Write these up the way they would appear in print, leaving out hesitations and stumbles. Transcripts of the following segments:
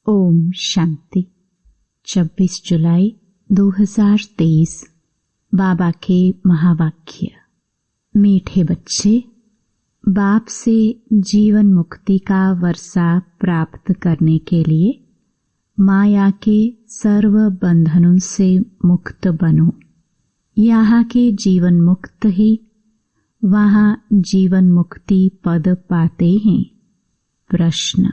ओम शांति। 26 जुलाई 2023। बाबा के महावाक्य। मीठे बच्चे, बाप से जीवन मुक्ति का वर्षा प्राप्त करने के लिए माया के सर्व बंधनों से मुक्त बनो। यहाँ के जीवन मुक्त ही वहाँ जीवन मुक्ति पद पाते हैं। प्रश्न,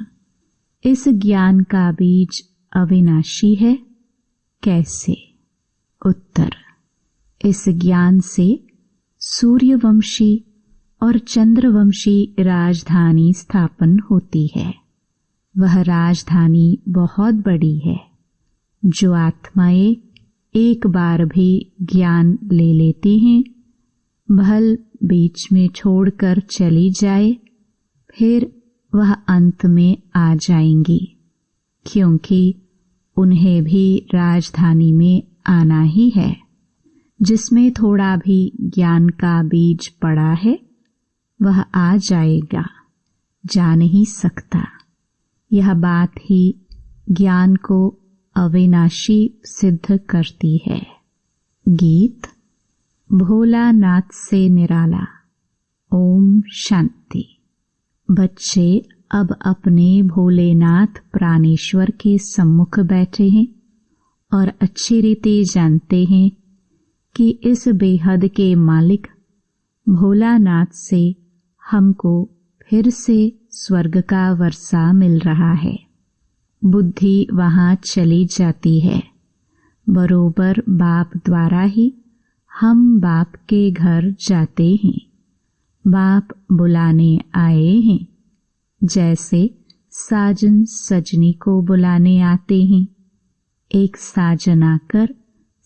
इस ज्ञान का बीज अविनाशी है, कैसे? उत्तर, इस ज्ञान से सूर्यवंशी और चंद्रवंशी राजधानी स्थापन होती है। वह राजधानी बहुत बड़ी है। जो आत्माएं एक बार भी ज्ञान ले लेती हैं, भल बीच में छोड़कर चली जाए, फिर वह अंत में आ जाएंगी, क्योंकि उन्हें भी राजधानी में आना ही है। जिसमें थोड़ा भी ज्ञान का बीज पड़ा है, वह आ जाएगा, जा नहीं सकता। यह बात ही ज्ञान को अविनाशी सिद्ध करती है। गीत। भोलानाथ से निराला। ओम शांति। बच्चे अब अपने भोलेनाथ प्राणेश्वर के सम्मुख बैठे हैं और अच्छी रीति जानते हैं कि इस बेहद के मालिक भोलानाथ से हमको फिर से स्वर्ग का वर्षा मिल रहा है। बुद्धि वहाँ चली जाती है। बरोबर बाप द्वारा ही हम बाप के घर जाते हैं। बाप बुलाने आए हैं, जैसे साजन सजनी को बुलाने आते हैं। एक साजन आकर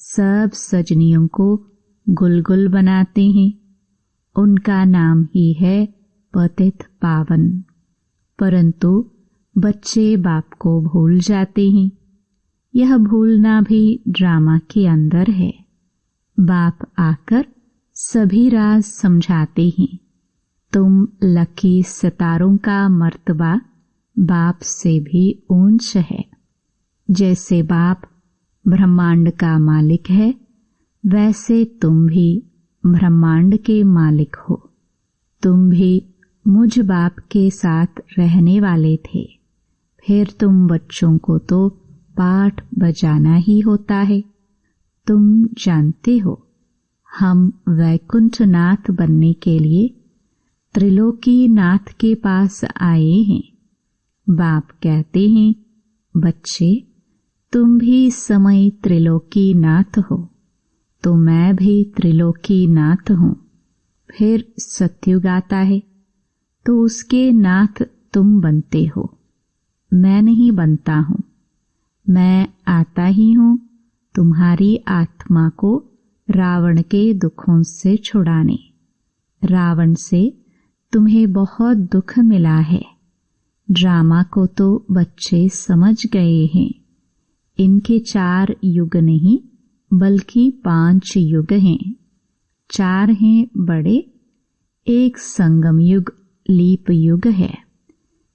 सब सजनियों को गुलगुल बनाते हैं। उनका नाम ही है पतित पावन। परंतु बच्चे बाप को भूल जाते हैं। यह भूलना भी ड्रामा के अंदर है। बाप आकर सभी राज समझाते हैं। तुम लकी सितारों का मर्तबा बाप से भी ऊंच है। जैसे बाप ब्रह्मांड का मालिक है, वैसे तुम भी ब्रह्मांड के मालिक हो। तुम भी मुझ बाप के साथ रहने वाले थे। फिर तुम बच्चों को तो पाठ बजाना ही होता है। तुम जानते हो, हम वैकुंठनाथ बनने के लिए त्रिलोकी नाथ के पास आए हैं। बाप कहते हैं, बच्चे तुम भी समय त्रिलोकी नाथ हो, तो मैं भी त्रिलोकी नाथ हूँ। फिर सत्युग आता है, तो उसके नाथ तुम बनते हो। मैं नहीं बनता हूँ। मैं आता ही हूँ तुम्हारी आत्मा को रावण के दुखों से छुड़ाने। रावण से तुम्हें बहुत दुख मिला है। ड्रामा को तो बच्चे समझ गए हैं। इनके 4 युग नहीं, बल्कि 5 युग हैं। 4 हैं बड़े, एक संगम युग लीप युग है।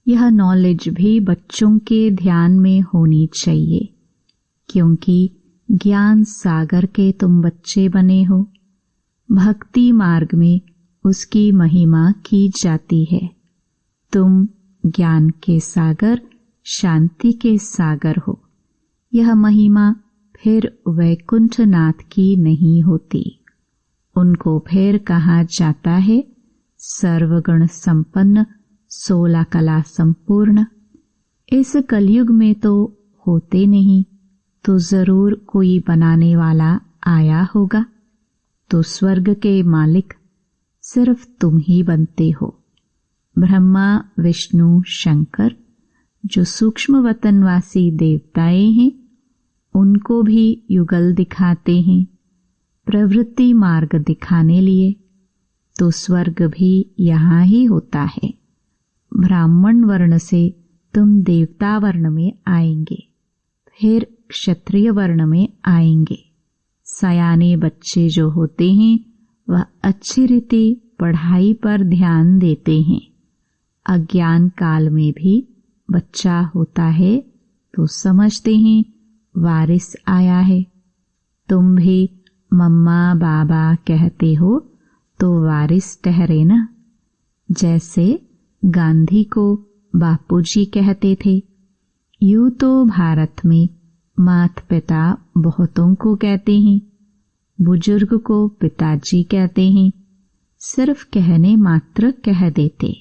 यह नॉलेज भी बच्चों के ध्यान में होनी चाहिए, क्योंकि ज्ञान सागर के तुम बच्चे बने हो। भक्ति मार्ग में उसकी महिमा की जाती है। तुम ज्ञान के सागर, शांति के सागर हो। यह महिमा फिर वैकुंठनाथ की नहीं होती। उनको फिर कहा जाता है सर्वगुण संपन्न, 16 कला संपूर्ण। इस कलयुग में तो होते नहीं, तो जरूर कोई बनाने वाला आया होगा। तो स्वर्ग के मालिक सिर्फ तुम ही बनते हो। ब्रह्मा, विष्णु, शंकर जो सूक्ष्म वतनवासी देवताएं हैं, उनको भी युगल दिखाते हैं, प्रवृत्ति मार्ग दिखाने लिए। तो स्वर्ग भी यहाँ ही होता है। ब्राह्मण वर्ण से तुम देवता वर्ण में आएंगे, फिर क्षत्रिय वर्ण में आएंगे। सयाने बच्चे जो होते हैं, वह अच्छी रीति पढ़ाई पर ध्यान देते हैं। अज्ञान काल में भी बच्चा होता है तो समझते हैं वारिस आया है। तुम भी मम्मा बाबा कहते हो तो वारिस ठहरे ना। जैसे गांधी को बापूजी कहते थे, यूं तो भारत में माता पिता बहुतों को कहते हैं, बुजुर्ग को पिताजी कहते हैं, सिर्फ कहने मात्र कह देते।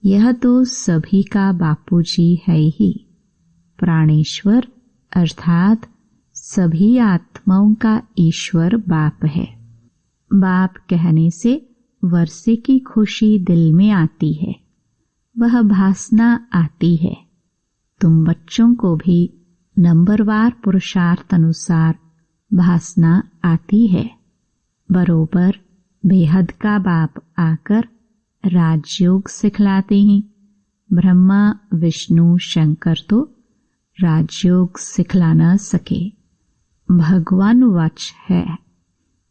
यह तो सभी का बापूजी है ही। प्राणेश्वर अर्थात सभी आत्माओं का ईश्वर बाप है। बाप कहने से वर्षे की खुशी दिल में आती है, वह भासना आती है। तुम बच्चों को भी नंबरवार पुरुषार्थ अनुसार भासना आती है। बरोबर बेहद का बाप आकर राजयोग सिखलाते हैं। ब्रह्मा विष्णु शंकर तो राजयोग सिखला न सके, भगवान वच है।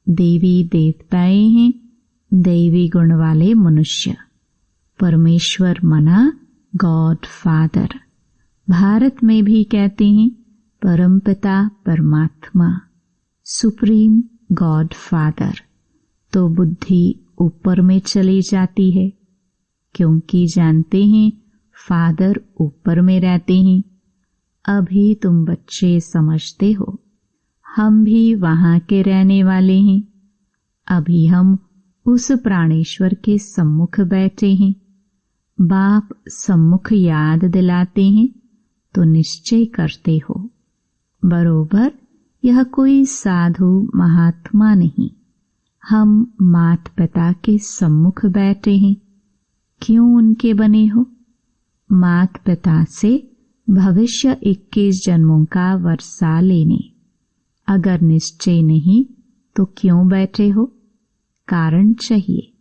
देवी देवताएं हैं, दैवी गुण वाले मनुष्य। परमेश्वर मना गॉड फादर। भारत में भी कहते हैं परमपिता परमात्मा, सुप्रीम गॉड फादर। तो बुद्धि ऊपर में चली जाती है, क्योंकि जानते हैं फादर ऊपर में रहते हैं। अभी तुम बच्चे समझते हो हम भी वहां के रहने वाले हैं। अभी हम उस प्राणेश्वर के सम्मुख बैठे हैं। बाप सम्मुख याद दिलाते हैं तो निश्चय करते हो। बरोबर यह कोई साधु महात्मा नहीं, हम माता पिता के सम्मुख बैठे हैं। क्यों उनके बने हो? माता पिता से भविष्य 21 जन्मों का वर्षा लेने। अगर निश्चय नहीं तो क्यों बैठे हो? कारण चाहिए।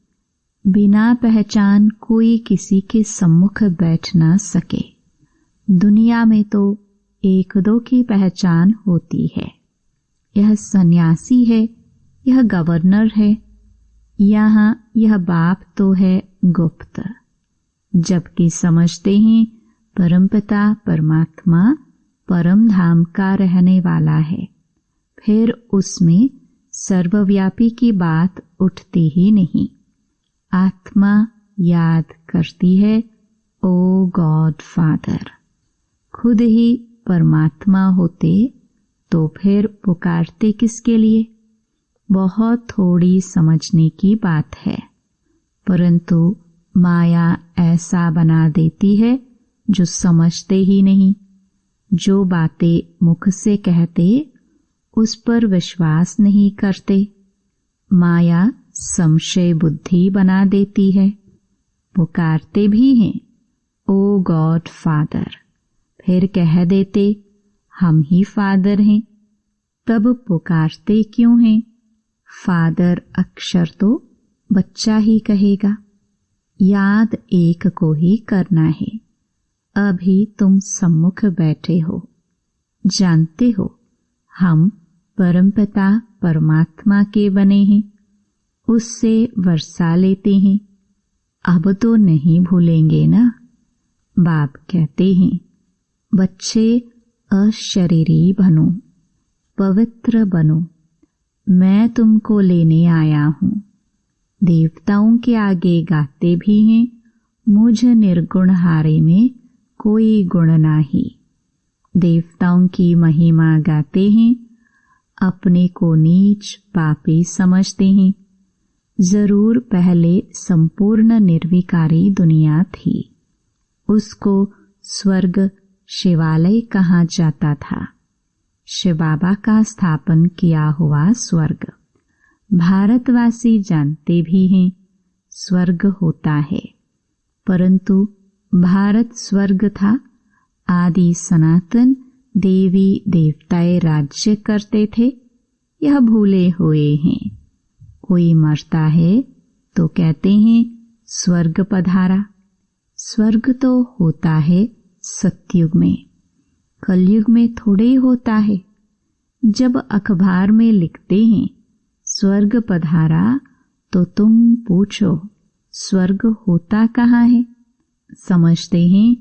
बिना पहचान कोई किसी के सम्मुख बैठ ना सके। दुनिया में तो एक दो की पहचान होती है। यह सन्यासी है, यह गवर्नर है, यहाँ यह बाप तो है गुप्त। जबकि समझते हैं परमपिता परमात्मा परम धाम का रहने वाला है, फिर उसमें सर्वव्यापी की बात उठती ही नहीं। आत्मा याद करती है ओ गॉड फादर। खुद ही परमात्मा होते तो फिर पुकारते किसके लिए? बहुत थोड़ी समझने की बात है, परंतु माया ऐसा बना देती है जो समझते ही नहीं। जो बातें मुख से कहते उस पर विश्वास नहीं करते। माया संशय बुद्धि बना देती है। पुकारते भी हैं ओ गॉड फादर, फिर कह देते हम ही फादर हैं। तब पुकारते क्यों हैं? फादर अक्षर तो बच्चा ही कहेगा। याद एक को ही करना है। अभी तुम सम्मुख बैठे हो, जानते हो हम परमपिता परमात्मा के बने हैं, उससे वर्षा लेते हैं। अब तो नहीं भूलेंगे ना। बाप कहते हैं बच्चे अशरीरी बनो, पवित्र बनो, मैं तुमको लेने आया हूँ। देवताओं के आगे गाते भी हैं मुझ निर्गुण हारे में कोई गुण नाही। देवताओं की महिमा गाते हैं, अपने को नीच पापी समझते हैं। जरूर पहले संपूर्ण निर्विकारी दुनिया थी, उसको स्वर्ग शिवालय कहा जाता था। शिव बाबा का स्थापन किया हुआ स्वर्ग। भारतवासी जानते भी हैं स्वर्ग होता है, परंतु भारत स्वर्ग था। आदि सनातन देवी देवताएं राज्य करते थे, यह भूले हुए हैं। कोई मरता है तो कहते हैं स्वर्ग पधारा। स्वर्ग तो होता है सतयुग में, कलयुग में थोड़े होता है। जब अखबार में लिखते हैं स्वर्ग पधारा तो तुम पूछो स्वर्ग होता कहाँ है? समझते हैं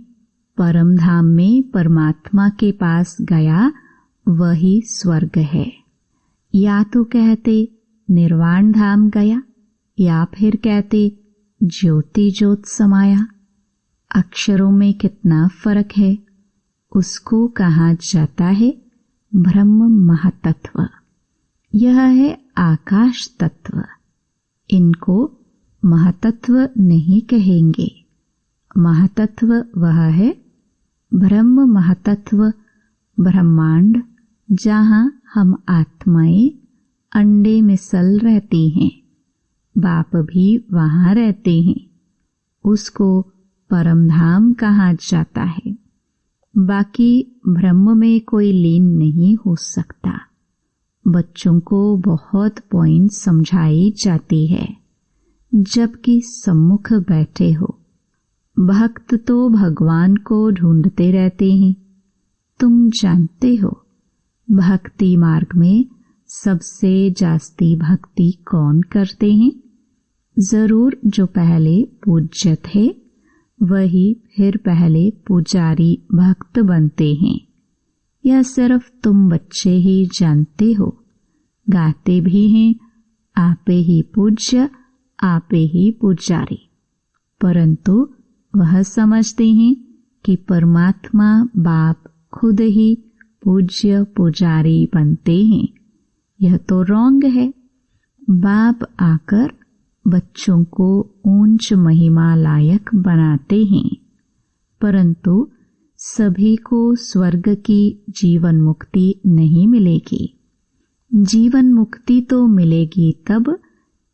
परम धाम में परमात्मा के पास गया वही स्वर्ग है। या तो कहते निर्वाण धाम गया, या फिर कहते ज्योति ज्योत समाया। अक्षरों में कितना फर्क है, उसको कहा जाता है ब्रह्म महातत्व। यह है आकाश तत्व। इनको महातत्व नहीं कहेंगे। महातत्व वह है ब्रह्म महातत्व, ब्रह्मांड, जहाँ हम आत्माएं अंडे में सल रहती हैं। बाप भी वहाँ रहते हैं। उसको परमधाम कहा जाता है। बाकी ब्रह्म में कोई लीन नहीं हो सकता। बच्चों को बहुत पॉइंट समझाई जाती है, जबकि सम्मुख बैठे हो। भक्त तो भगवान को ढूंढते रहते हैं। तुम जानते हो भक्ति मार्ग में सबसे जास्ती भक्ति कौन करते हैं? जरूर जो पहले पूज्य थे वही फिर पहले पुजारी भक्त बनते हैं। यह सिर्फ तुम बच्चे ही जानते हो। गाते भी हैं आपे ही पूज्य आपे ही पुजारी, परंतु वह समझते हैं कि परमात्मा बाप खुद ही पूज्य पुजारी बनते हैं। यह तो रॉन्ग है। बाप आकर बच्चों को ऊंच महिमा लायक बनाते हैं, परंतु सभी को स्वर्ग की जीवन मुक्ति नहीं मिलेगी। जीवन मुक्ति तो मिलेगी तब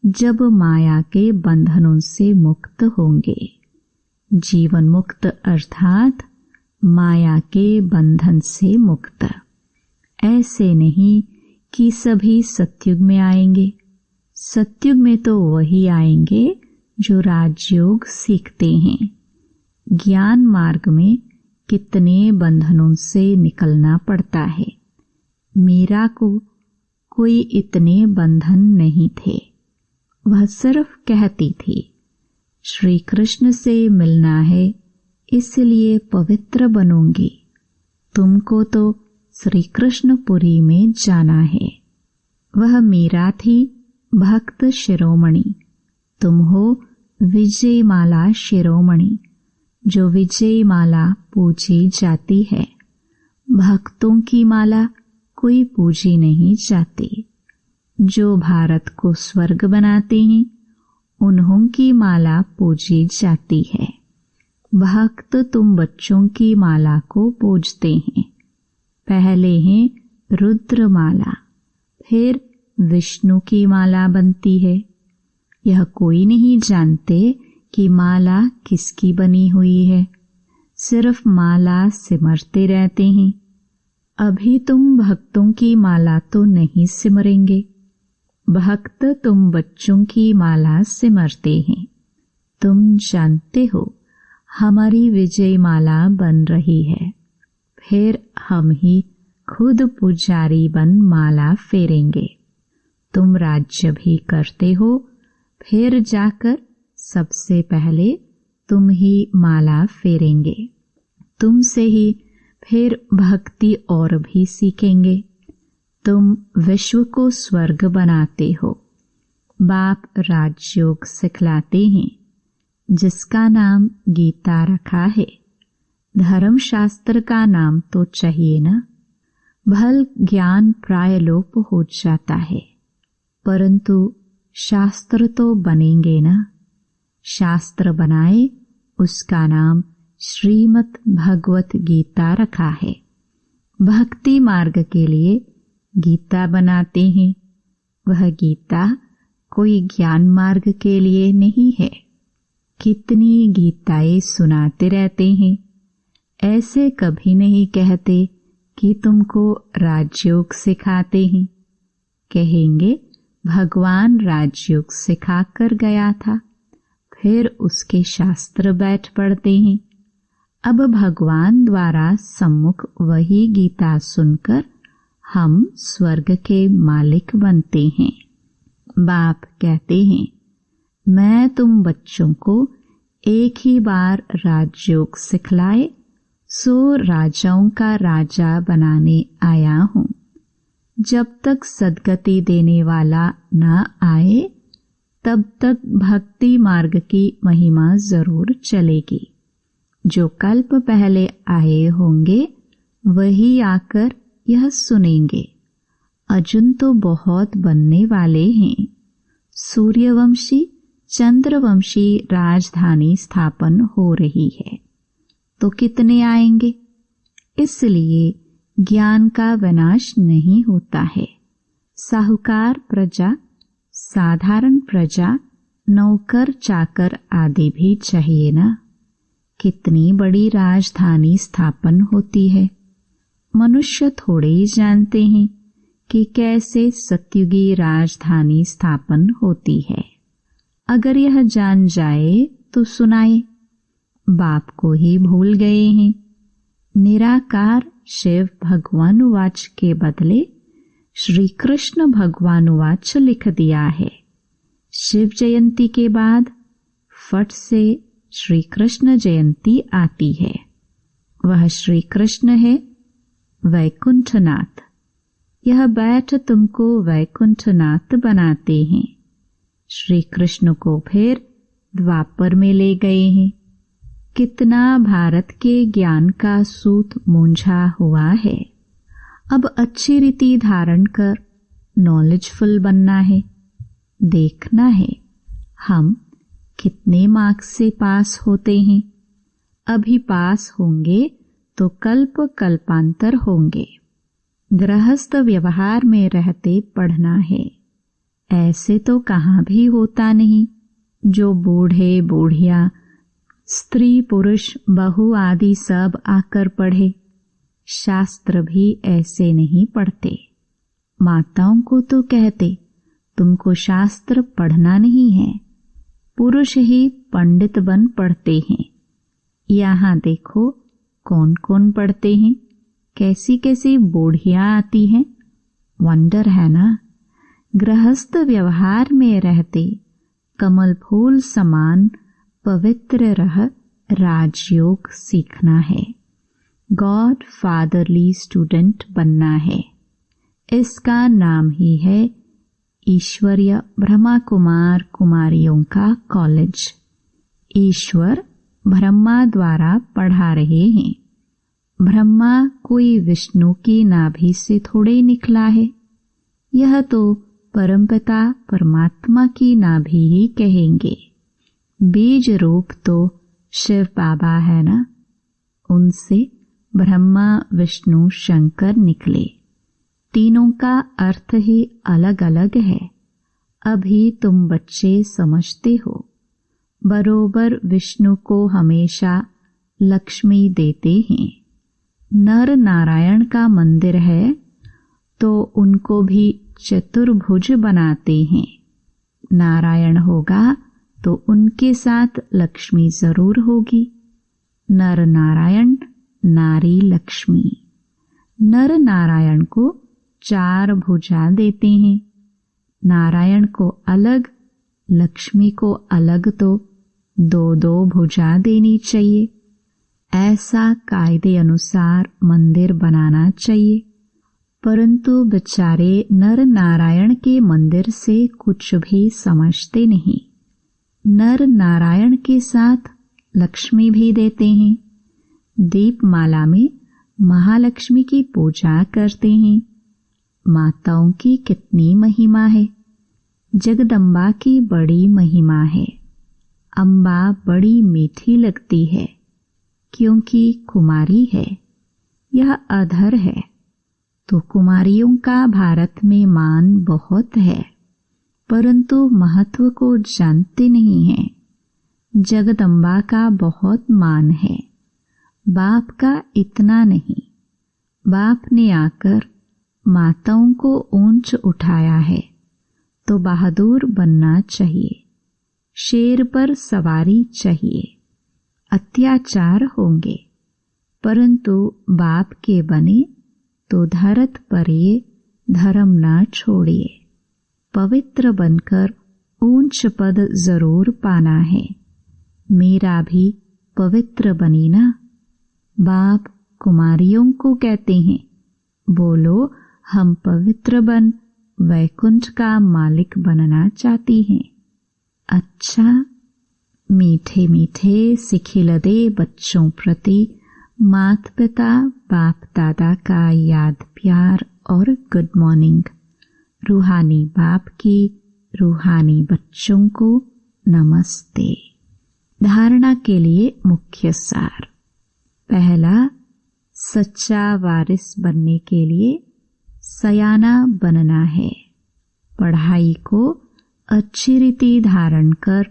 जब माया के बंधनों से मुक्त होंगे। जीवन मुक्त अर्थात माया के बंधन से मुक्त। ऐसे नहीं कि सभी सतयुग में आएंगे। सतयुग में तो वही आएंगे जो राजयोग सीखते हैं। ज्ञान मार्ग में कितने बंधनों से निकलना पड़ता है। मीरा को कोई इतने बंधन नहीं थे। वह सिर्फ कहती थी श्री कृष्ण से मिलना है, इसलिए पवित्र बनूंगी। तुमको तो श्री कृष्णपुरी में जाना है। वह मीरा थी भक्त शिरोमणि। तुम हो विजय माला शिरोमणि, जो विजय माला पूजी जाती है। भक्तों की माला कोई पूजी नहीं जाती। जो भारत को स्वर्ग बनाते हैं उन्हों की माला पूजी जाती है। भक्त तुम बच्चों की माला को पूजते हैं। पहले है रुद्र माला, फिर विष्णु की माला बनती है। यह कोई नहीं जानते कि माला किसकी बनी हुई है। सिर्फ माला सिमरते रहते हैं। अभी तुम भक्तों की माला तो नहीं सिमरेंगे। भक्त तुम बच्चों की माला सिमरते हैं। तुम जानते हो हमारी विजय माला बन रही है। फिर हम ही खुद पुजारी बन माला फेरेंगे। तुम राज्य भी करते हो, फिर जाकर सबसे पहले तुम ही माला फेरेंगे। तुमसे ही फिर भक्ति और भी सीखेंगे। तुम विश्व को स्वर्ग बनाते हो। बाप राजयोग सिखलाते हैं, जिसका नाम गीता रखा है। धर्मशास्त्र का नाम तो चाहिए ना। भल ज्ञान प्राय लोप हो जाता है, परंतु शास्त्र तो बनेंगे ना। शास्त्र बनाए, उसका नाम श्रीमद् भगवत गीता रखा है। भक्ति मार्ग के लिए गीता बनाते हैं। वह गीता कोई ज्ञान मार्ग के लिए नहीं है। कितनी गीताएं सुनाते रहते हैं। ऐसे कभी नहीं कहते कि तुमको राजयोग सिखाते हैं। कहेंगे भगवान राजयोग सिखा कर गया था, फिर उसके शास्त्र बैठ पड़ते हैं। अब भगवान द्वारा सम्मुख वही गीता सुनकर हम स्वर्ग के मालिक बनते हैं। बाप कहते हैं, मैं तुम बच्चों को एक ही बार राजयोग सिखलाए सो राजाओं का राजा बनाने आया हूँ। जब तक सद्गति देने वाला न आए तब तक भक्ति मार्ग की महिमा जरूर चलेगी। जो कल्प पहले आए होंगे वही आकर यह सुनेंगे। अर्जुन तो बहुत बनने वाले हैं। सूर्यवंशी चंद्रवंशी राजधानी स्थापन हो रही है, तो कितने आएंगे? इसलिए ज्ञान का विनाश नहीं होता है। साहूकार प्रजा, साधारण प्रजा, नौकर चाकर आदि भी चाहिए ना। कितनी बड़ी राजधानी स्थापन होती है। मनुष्य थोड़े ही जानते हैं कि कैसे सत्युगी राजधानी स्थापन होती है। अगर यह जान जाए तो सुनाए। बाप को ही भूल गए हैं। निराकार शिव भगवानुवाच के बदले श्री कृष्ण भगवानुवाच लिख दिया है। शिव जयंती के बाद फट से श्री कृष्ण जयंती आती है। वह श्री कृष्ण है वैकुंठनाथ। यह बैठ तुमको वैकुंठनाथ बनाते हैं। श्री कृष्ण को फिर द्वापर में ले गए हैं। कितना भारत के ज्ञान का सूत मूंझा हुआ है। अब अच्छी रीति धारण कर नॉलेजफुल बनना है। देखना है हम कितने मार्क्स से पास होते हैं। अभी पास होंगे तो कल्प कल्पांतर होंगे। गृहस्थ व्यवहार में रहते पढ़ना है। ऐसे तो कहाँ भी होता नहीं जो बूढ़े बूढ़िया स्त्री पुरुष बहू आदि सब आकर पढ़े। शास्त्र भी ऐसे नहीं पढ़ते। माताओं को तो कहते तुमको शास्त्र पढ़ना नहीं है, पुरुष ही पंडित बन पढ़ते हैं। यहाँ देखो कौन कौन पढ़ते हैं, कैसी कैसी बूढ़ियाँ आती हैं। वंडर है ना। गृहस्थ व्यवहार में रहते कमल फूल समान पवित्र रह राजयोग सीखना है। गॉड फादरली स्टूडेंट बनना है। इसका नाम ही है ईश्वरीय ब्रह्मा कुमार कुमारियों का कॉलेज। ईश्वर ब्रह्मा द्वारा पढ़ा रहे हैं। ब्रह्मा कोई विष्णु की नाभि से थोड़े निकला है। यह तो परमपिता परमात्मा की नाभि ही कहेंगे। बीज रूप तो शिव बाबा है ना। उनसे ब्रह्मा विष्णु शंकर निकले। तीनों का अर्थ ही अलग अलग है। अभी तुम बच्चे समझते हो। बरोबर विष्णु को हमेशा लक्ष्मी देते हैं। नर नारायण का मंदिर है तो उनको भी चतुर्भुज बनाते हैं। नारायण होगा तो उनके साथ लक्ष्मी जरूर होगी। नर नारायण नारी लक्ष्मी। नर नारायण को 4 भुजा देते हैं। नारायण को अलग लक्ष्मी को अलग तो 2-2 भुजा देनी चाहिए। ऐसा कायदे अनुसार मंदिर बनाना चाहिए। परंतु बेचारे नर नारायण के मंदिर से कुछ भी समझते नहीं। नर नारायण के साथ लक्ष्मी भी देते हैं। दीपमाला में महालक्ष्मी की पूजा करते हैं। माताओं की कितनी महिमा है। जगदम्बा की बड़ी महिमा है। अम्बा बड़ी मीठी लगती है क्योंकि कुमारी है। यह अधर है तो कुमारियों का भारत में मान बहुत है, परंतु महत्व को जानते नहीं हैं। जगदम्बा का बहुत मान है, बाप का इतना नहीं। बाप ने आकर माताओं को ऊंच उठाया है तो बहादुर बनना चाहिए। शेर पर सवारी चाहिए। अत्याचार होंगे परंतु बाप के बने तो धरत पर ये धर्म ना छोड़िए। पवित्र बनकर ऊंच पद जरूर पाना है। मेरा भी पवित्र बनी ना। बाप कुमारियों को कहते हैं, बोलो हम पवित्र बन वैकुंठ का मालिक बनना चाहती हैं। अच्छा, मीठे मीठे सिखिलदे बच्चों प्रति माता पिता बाप दादा का याद प्यार और गुड मॉर्निंग। रूहानी बाप की रूहानी बच्चों को नमस्ते। धारणा के लिए मुख्य सार। पहला, सच्चा वारिस बनने के लिए सयाना बनना है। पढ़ाई को अच्छी रीति धारण कर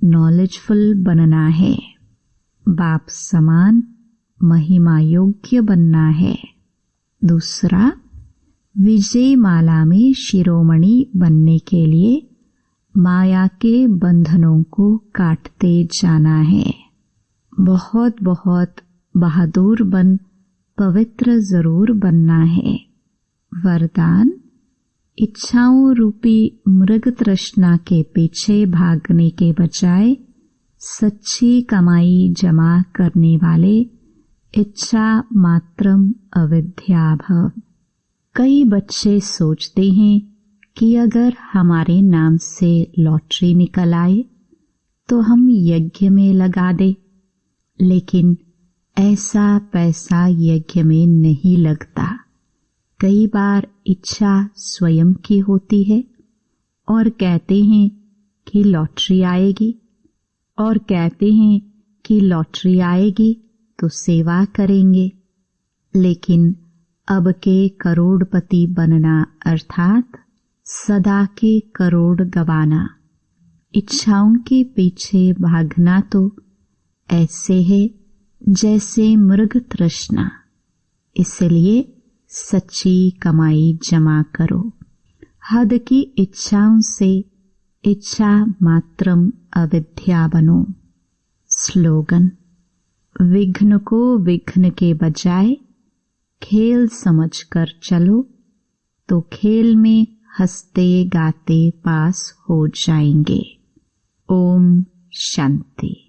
नॉलेजफुल बनना है। बाप समान महिमा योग्य बनना है। दूसरा, विजय माला में शिरोमणि बनने के लिए माया के बंधनों को काटते जाना है। बहुत बहुत बहादुर बन पवित्र जरूर बनना है। वरदान, इच्छाओं रूपी मृग तृष्णा के पीछे भागने के बजाय सच्ची कमाई जमा करने वाले इच्छा मात्रम अविद्या भव। कई बच्चे सोचते हैं कि अगर हमारे नाम से लॉटरी निकल आए तो हम यज्ञ में लगा दें, लेकिन ऐसा पैसा यज्ञ में नहीं लगता। कई बार इच्छा स्वयं की होती है और कहते हैं कि लॉटरी आएगी, और कहते हैं कि लॉटरी आएगी तो सेवा करेंगे, लेकिन अब के करोड़पति बनना अर्थात सदा के करोड़ गवाना। इच्छाओं के पीछे भागना तो ऐसे है जैसे मृग तृष्णा। इसलिए सच्ची कमाई जमा करो। हद की इच्छाओं से इच्छा मात्रम अविद्या बनो। स्लोगन, विघ्न को विघ्न के बजाय खेल समझकर चलो तो खेल में हंसते गाते पास हो जाएंगे। ओम शांति।